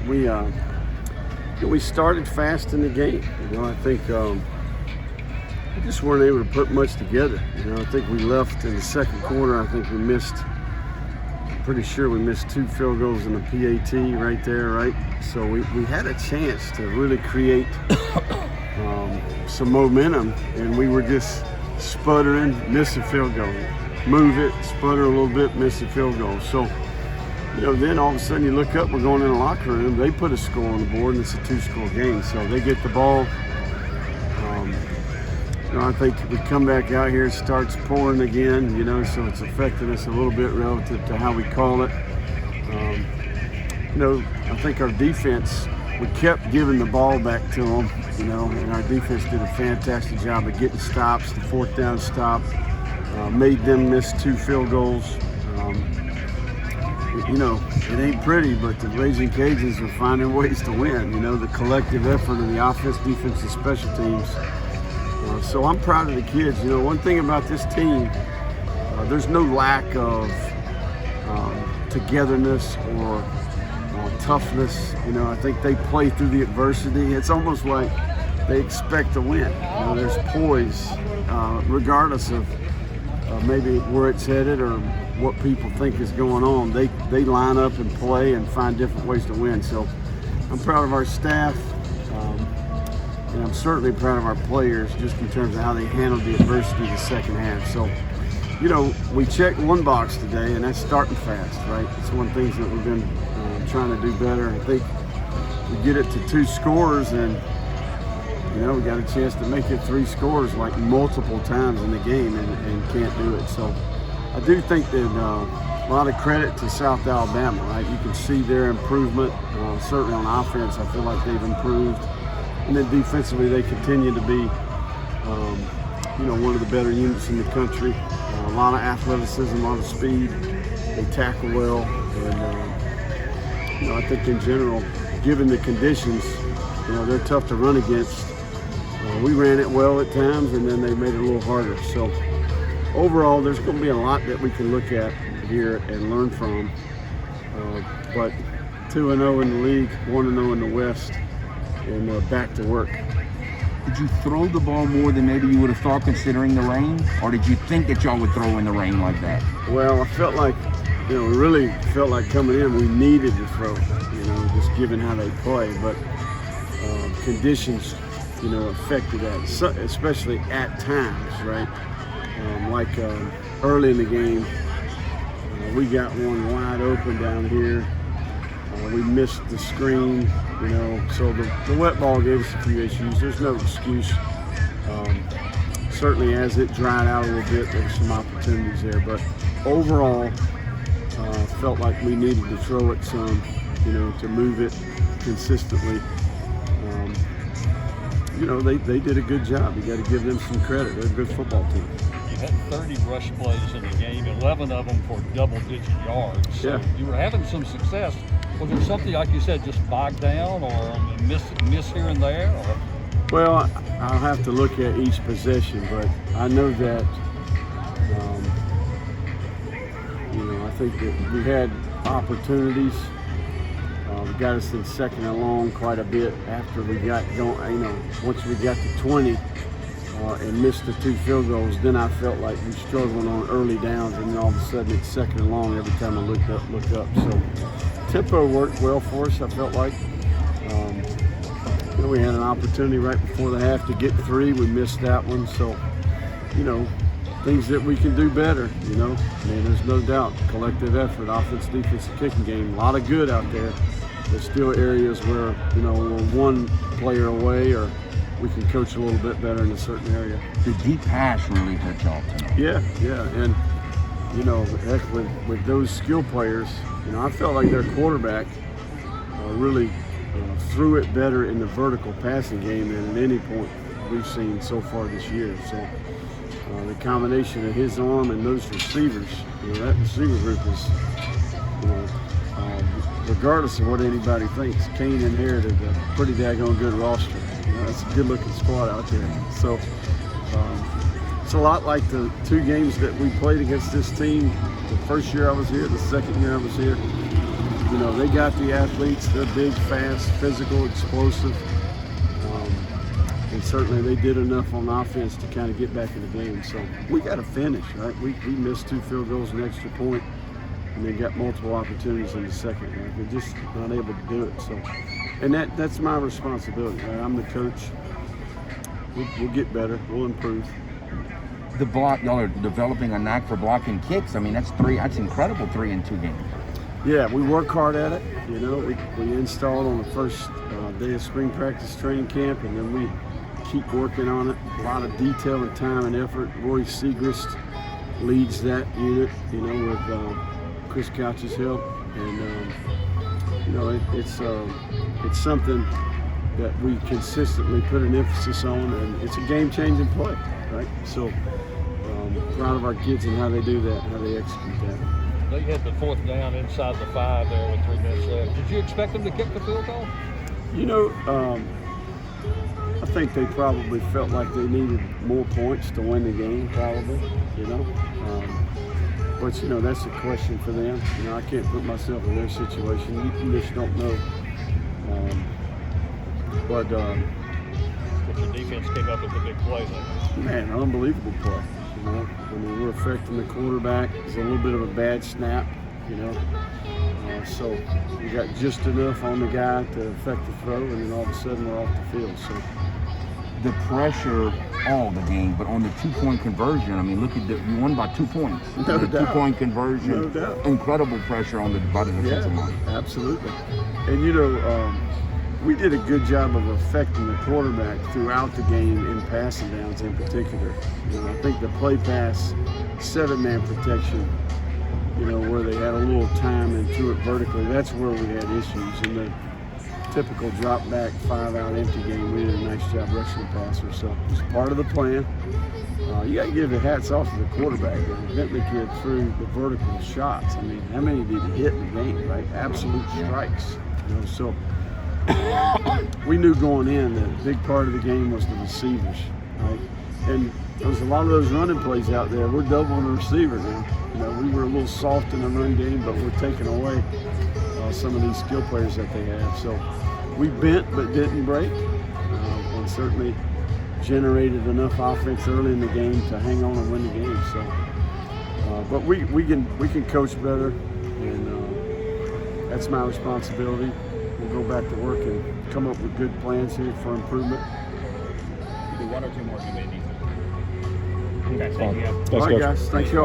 we started fast in the game. I think we just weren't able to put much together. I think we left in the second quarter. I think we missed. Pretty sure we missed 2 field goals in the PAT right there, right? So we had a chance to really create some momentum, and we were just sputtering, missing field goal. Move it, sputter a little bit, miss a field goal. So, then all of a sudden you look up, we're going in the locker room, they put a score on the board, and it's a 2-score game. So they get the ball. I think we come back out here, it starts pouring again, so it's affecting us a little bit relative to how we call it. I think our defense, we kept giving the ball back to them, and our defense did a fantastic job of getting stops, the 4th down stop, made them miss 2 field goals. It ain't pretty, but the Ragin Cajuns are finding ways to win, the collective effort of the offense, defense, and special teams. So I'm proud of the kids. One thing about this team, there's no lack of togetherness or toughness. I think they play through the adversity. It's almost like they expect to win. There's poise, regardless of maybe where it's headed or what people think is going on. They line up and play and find different ways to win. So I'm proud of our staff. And I'm certainly proud of our players just in terms of how they handled the adversity in the second half. So, we checked one box today, and that's starting fast, right? It's one of the things that we've been trying to do better. I think we get it to 2 scores, and, we got a chance to make it 3 scores like multiple times in the game and can't do it. So I do think that a lot of credit to South Alabama, right? You can see their improvement. Certainly on offense, I feel like they've improved. And then defensively, they continue to be, one of the better units in the country. A lot of athleticism, a lot of speed. They tackle well, and I think in general, given the conditions, they're tough to run against. We ran it well at times, and then they made it a little harder. So overall, there's going to be a lot that we can look at here and learn from. But 2-0 in the league, 1-0 in the West. And back to work. Did you throw the ball more than maybe you would have thought considering the rain? Or did you think that y'all would throw in the rain like that? Well, I felt like, we really felt like coming in, we needed to throw, just given how they play. But conditions, affected that, especially at times, right? Early in the game, we got one wide open down here. We missed the screen, so the wet ball gave us a few issues. There's no excuse. Certainly as it dried out a little bit, there were some opportunities there. But overall, felt like we needed to throw it some, to move it consistently. They did a good job. You got to give them some credit. They're a good football team. You had 30 rush plays in the game, 11 of them for double-digit yards. So yeah. You were having some success. Was there something, like you said, just bogged down or miss here and there? Or? Well, I'll have to look at each possession, but I know that, I think that we had opportunities. We got us in second and long quite a bit after we got going. Once we got to 20 and missed the 2 field goals, then I felt like we struggled on early downs, and then all of a sudden it's second and long every time I looked up. So tempo worked well for us, I felt like. We had an opportunity right before the half to get 3. We missed that one. So, things that we can do better, there's no doubt. Collective effort, offense, defense, kicking game, a lot of good out there. There's still areas where, we're one player away or we can coach a little bit better in a certain area. The deep pass really hurt y'all tonight. Yeah. And, heck, with those skill players, I felt like their quarterback really threw it better in the vertical passing game than at any point we've seen so far this year. So the combination of his arm and those receivers, that receiver group is, regardless of what anybody thinks, Kane inherited a pretty daggone good roster. It's a good-looking squad out there. So it's a lot like the 2 games that we played against this team. The first year I was here, the second year I was here. you know, they got the athletes. They're big, fast, physical, explosive. And certainly they did enough on offense to kind of get back in the game. So we got to finish, right? We missed 2 field goals, an extra point, and they got multiple opportunities in the second half. We're just not able to do it. So, and that's my responsibility, right? I'm the coach. We'll get better. We'll improve. The block, y'all are developing a knack for blocking kicks. I mean, that's incredible, 3 in 2 games. Yeah, we work hard at it. You know, we installed on the first day of spring practice training camp, and then we keep working on it. A lot of detail and time and effort. Roy Segrist leads that unit, you know, with Chris Couch's help, and you know, it's something that we consistently put an emphasis on, and it's a game-changing play, right? So proud of our kids and how they do that, how they execute that. They had the 4th down inside the 5 there with 3 minutes left. Did you expect them to kick the field goal? You know, I think they probably felt like they needed more points to win the game, probably, you know. But, you know, that's a question for them. You know, I can't put myself in their situation. You just don't know. But your defense came up with the big play there. Man, unbelievable play. You know, I mean, we're affecting the quarterback. It's a little bit of a bad snap, you know. So we got just enough on the guy to affect the throw, and then all of a sudden we're off the field. So The pressure all the game, but on the 2-point conversion, I mean, look at you won by 2 points. No the doubt. 2-point conversion, No doubt. incredible pressure on by the defensive line. Absolutely. And you know, we did a good job of affecting the quarterback throughout the game in passing downs in particular. You know, I think the play pass, 7-man protection, you know, where they had a little time and threw it vertically, that's where we had issues. In the typical drop back 5-out empty game, we did a nice job rushing the passer. So it's part of the plan. You got to give the hats off to the quarterback. Bentley kid threw the vertical shots. I mean, how many did he hit in the game, right? Absolute strikes. You know, so we knew going in that a big part of the game was the receivers, right? And there was a lot of those running plays out there. We're doubling the receiver now. You know, we were a little soft in the run game, but we're taking away some of these skill players that they have. So we bent but didn't break, and certainly generated enough offense early in the game to hang on and win the game. So, but we can coach better, and that's my responsibility. We'll go back to work and come up with good plans here for improvement. Do 1 or 2 more you may need. Okay, thank you. All right, guys. Thank you all.